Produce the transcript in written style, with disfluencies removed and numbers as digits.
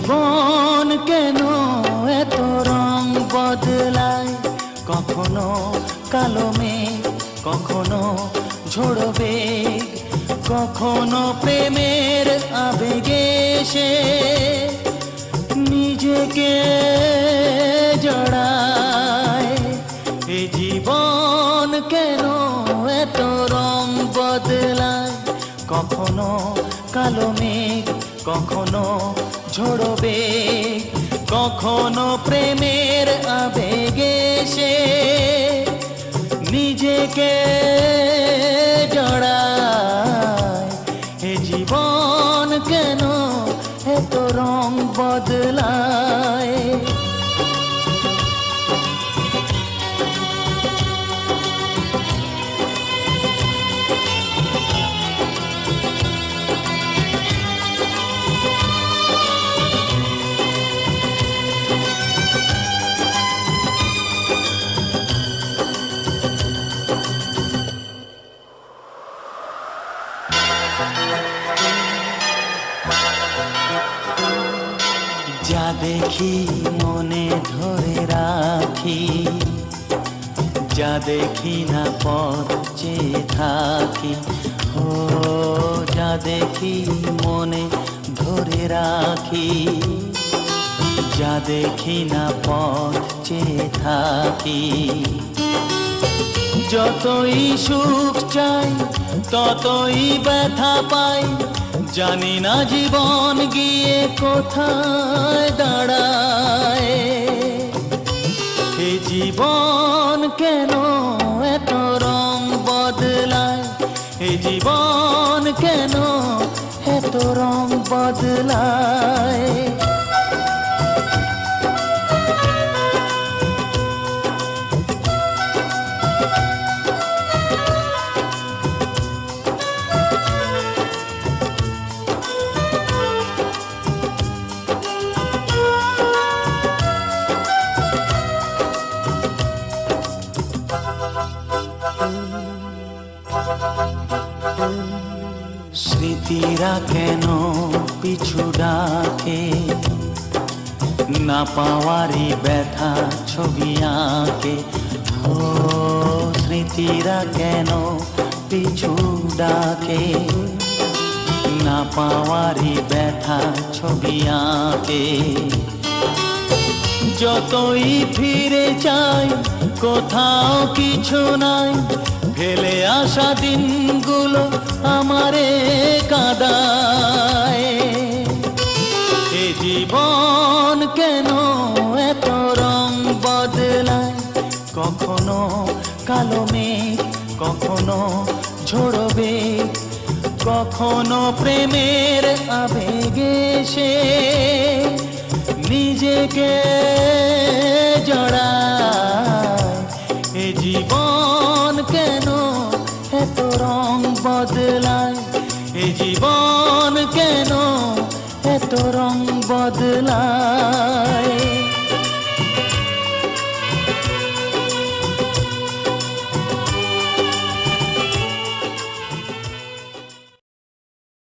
জীবন কেন এত রং বদলায়, কখনো কালো মেঘ, কখনো ঝোড়ো বেগ, কখনো প্রেমের আবেগে সে নিজেকে জড়ায়। এ জীবন কেন এত রং বদলায়, কখনো কালো মেঘ, কখনো ঝোড়ো বেগ, কখনো প্রেমের আবেগে সে নিজেকে জড়ায়। এ জীবন কেন এত রং বদলায়। যা দেখি মনে ধরে রাখি, যা দেখি না পথ চেয়ে থাকি। ও যা দেখি মনে ধরে রাখি, যা দেখি না পথ চেয়ে থাকি। যতই সুখ চাই ততই ব্যথা পাই, জানি না জীবন গিয়ে কোথায় দাঁড়ায়। এই জীবন কেন এত রং বদলায়, এই জীবন কেন এত রং বদলায়। স্মৃতিরা কেন পিছু ডাকে, না পাওয়ারই ব্যথা ছবি আঁকে। ও স্মৃতিরা কেন পিছু ডাকে, না পাওয়ারই ব্যথা ছবি আঁকে। যতই ফিরে চাই কোথাও কিছু নাই, ফেলে আসা দিনগুলো আমারে কাঁদায়। এ জীবন কেন এত রং বদলায়, কখনো কালো মেঘ, কখনো ঝোড়ো বেগ, কখনো প্রেমের আবেগে সে নিজেকে জড়ায়। এ জীবন কেন এত রং বদলায়, এ জীবন কেন এত রং বদলায়।